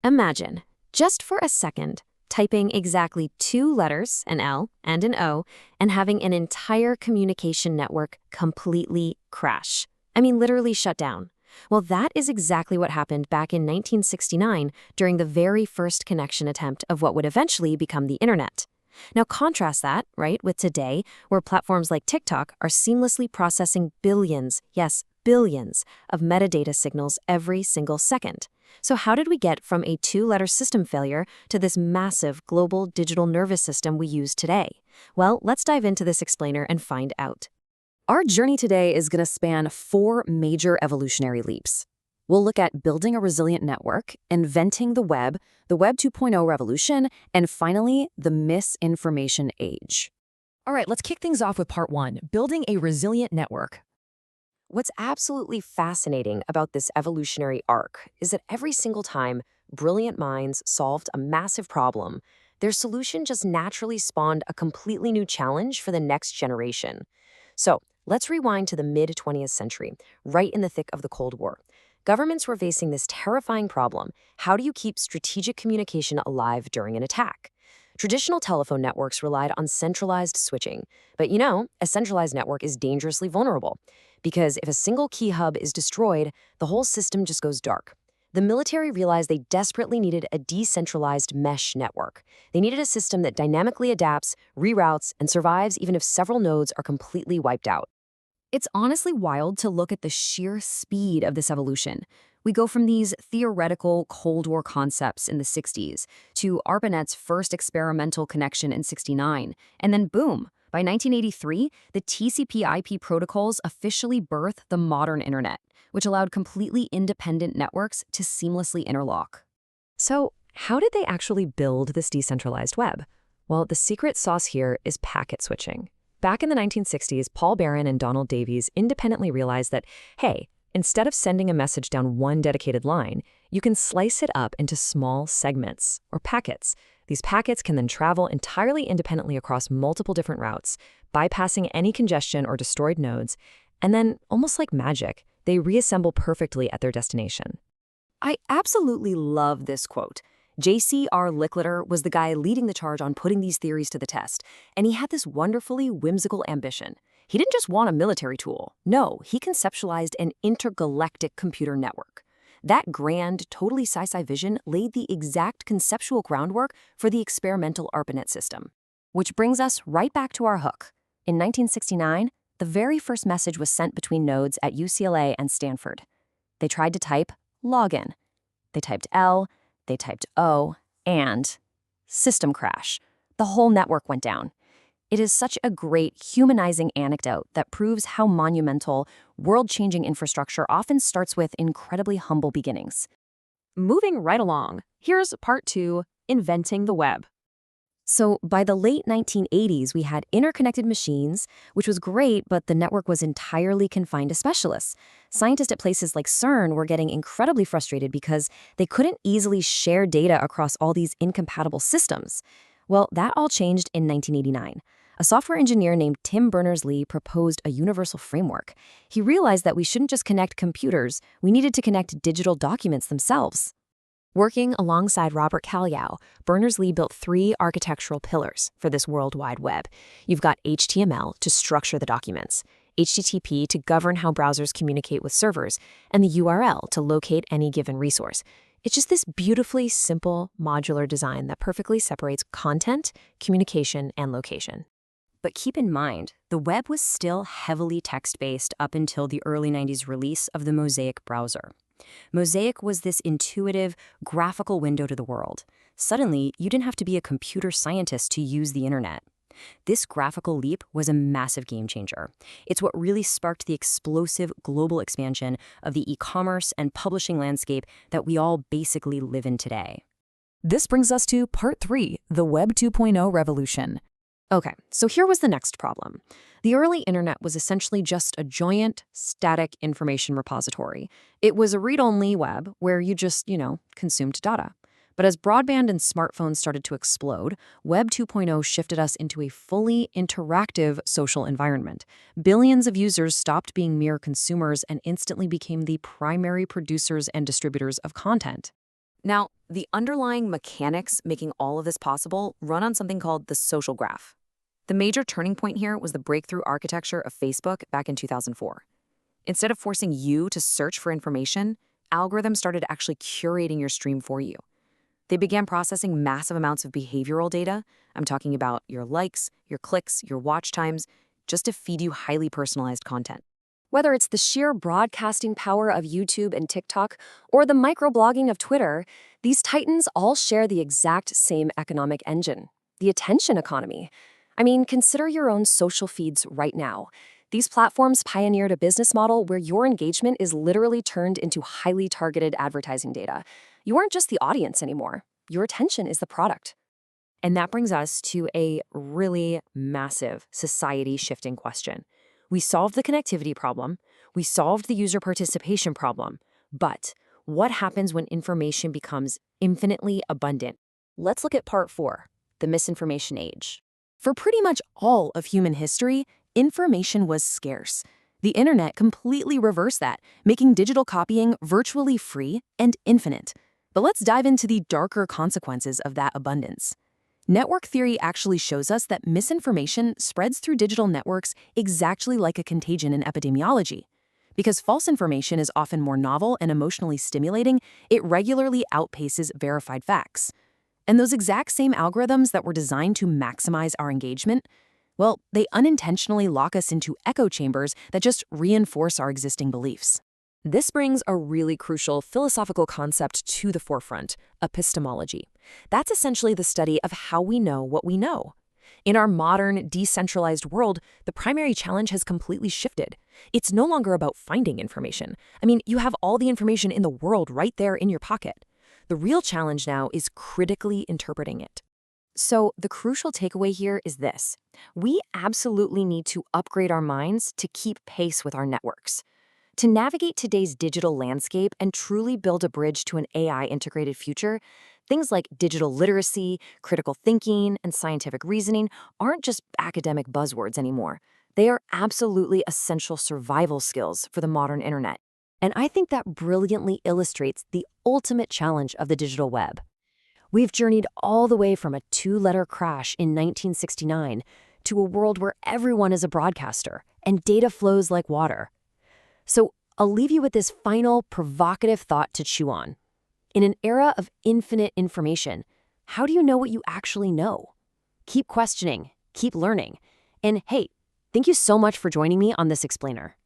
Imagine, just for a second, typing exactly 2 letters, an L and an O, and having an entire communication network completely crash. I mean, literally shut down. Well, that is exactly what happened back in 1969 during the very first connection attempt of what would eventually become the internet. Now contrast that, right, with today, where platforms like TikTok are seamlessly processing billions, yes, billions, of metadata signals every single second. So how did we get from a 2-letter system failure to this massive global digital nervous system we use today? Well, let's dive into this explainer and find out. Our journey today is going to span 4 major evolutionary leaps. We'll look at building a resilient network, inventing the Web 2.0 revolution, and finally, the misinformation age. All right, let's kick things off with part 1, building a resilient network. What's absolutely fascinating about this evolutionary arc is that every single time brilliant minds solved a massive problem, their solution just naturally spawned a completely new challenge for the next generation. So, let's rewind to the mid-20th century, right in the thick of the Cold War. Governments were facing this terrifying problem: how do you keep strategic communication alive during an attack? Traditional telephone networks relied on centralized switching, but a centralized network is dangerously vulnerable, because if a single key hub is destroyed, the whole system just goes dark. The military realized they desperately needed a decentralized mesh network. They needed a system that dynamically adapts, reroutes, and survives even if several nodes are completely wiped out. It's honestly wild to look at the sheer speed of this evolution. We go from these theoretical Cold War concepts in the 60s to ARPANET's first experimental connection in 69, and then boom, by 1983, the TCP/IP protocols officially birthed the modern internet, which allowed completely independent networks to seamlessly interlock. So, how did they actually build this decentralized web? Well, the secret sauce here is packet switching. Back in the 1960s, Paul Barron and Donald Davies independently realized that, hey, instead of sending a message down one dedicated line, you can slice it up into small segments, or packets. These packets can then travel entirely independently across multiple different routes, bypassing any congestion or destroyed nodes, and then, almost like magic, they reassemble perfectly at their destination. I absolutely love this quote. J.C.R. Licklider was the guy leading the charge on putting these theories to the test, and he had this wonderfully whimsical ambition. He didn't just want a military tool. No, he conceptualized an intergalactic computer network. That grand, totally sci-fi vision laid the exact conceptual groundwork for the experimental ARPANET system. Which brings us right back to our hook. In 1969, the very first message was sent between nodes at UCLA and Stanford. They tried to type login. They typed L, they typed O, and system crash. The whole network went down. It is such a great, humanizing anecdote that proves how monumental, world-changing infrastructure often starts with incredibly humble beginnings. Moving right along, here's part 2, inventing the web. So by the late 1980s, we had interconnected machines, which was great, but the network was entirely confined to specialists. Scientists at places like CERN were getting incredibly frustrated because they couldn't easily share data across all these incompatible systems. Well, that all changed in 1989. A software engineer named Tim Berners-Lee proposed a universal framework. He realized that we shouldn't just connect computers, we needed to connect digital documents themselves. Working alongside Robert Caliow, Berners-Lee built 3 architectural pillars for this World Wide Web. You've got HTML to structure the documents, HTTP to govern how browsers communicate with servers, and the URL to locate any given resource. It's just this beautifully simple, modular design that perfectly separates content, communication, and location. But keep in mind, the web was still heavily text-based up until the early 90s release of the Mosaic browser. Mosaic was this intuitive, graphical window to the world. Suddenly, you didn't have to be a computer scientist to use the internet. This graphical leap was a massive game changer. It's what really sparked the explosive global expansion of the e-commerce and publishing landscape that we all basically live in today. This brings us to part 3, the Web 2.0 revolution. Okay, so here was the next problem. The early internet was essentially just a giant, static information repository. It was a read-only web where you just, consumed data. But as broadband and smartphones started to explode, Web 2.0 shifted us into a fully interactive social environment. Billions of users stopped being mere consumers and instantly became the primary producers and distributors of content. Now, the underlying mechanics making all of this possible run on something called the social graph. The major turning point here was the breakthrough architecture of Facebook back in 2004. Instead of forcing you to search for information, algorithms started actually curating your stream for you. They began processing massive amounts of behavioral data. I'm talking about your likes, your clicks, your watch times, just to feed you highly personalized content. Whether it's the sheer broadcasting power of YouTube and TikTok or the microblogging of Twitter, these titans all share the exact same economic engine, the attention economy. I mean, consider your own social feeds right now. These platforms pioneered a business model where your engagement is literally turned into highly targeted advertising data. You aren't just the audience anymore. Your attention is the product. And that brings us to a really massive society-shifting question. We solved the connectivity problem, we solved the user participation problem, but what happens when information becomes infinitely abundant? Let's look at part 4, the misinformation age. For pretty much all of human history, information was scarce. The internet completely reversed that, making digital copying virtually free and infinite. But let's dive into the darker consequences of that abundance. Network theory actually shows us that misinformation spreads through digital networks exactly like a contagion in epidemiology. Because false information is often more novel and emotionally stimulating, it regularly outpaces verified facts. And those exact same algorithms that were designed to maximize our engagement, well, they unintentionally lock us into echo chambers that just reinforce our existing beliefs. This brings a really crucial philosophical concept to the forefront, epistemology. That's essentially the study of how we know what we know. In our modern, decentralized world, the primary challenge has completely shifted. It's no longer about finding information. I mean, you have all the information in the world right there in your pocket. The real challenge now is critically interpreting it. So the crucial takeaway here is this. We absolutely need to upgrade our minds to keep pace with our networks. To navigate today's digital landscape and truly build a bridge to an AI-integrated future, things like digital literacy, critical thinking, and scientific reasoning aren't just academic buzzwords anymore. They are absolutely essential survival skills for the modern internet. And I think that brilliantly illustrates the ultimate challenge of the digital web. We've journeyed all the way from a 2-letter crash in 1969 to a world where everyone is a broadcaster and data flows like water. So I'll leave you with this final provocative thought to chew on. In an era of infinite information, how do you know what you actually know? Keep questioning, keep learning. And hey, thank you so much for joining me on this explainer.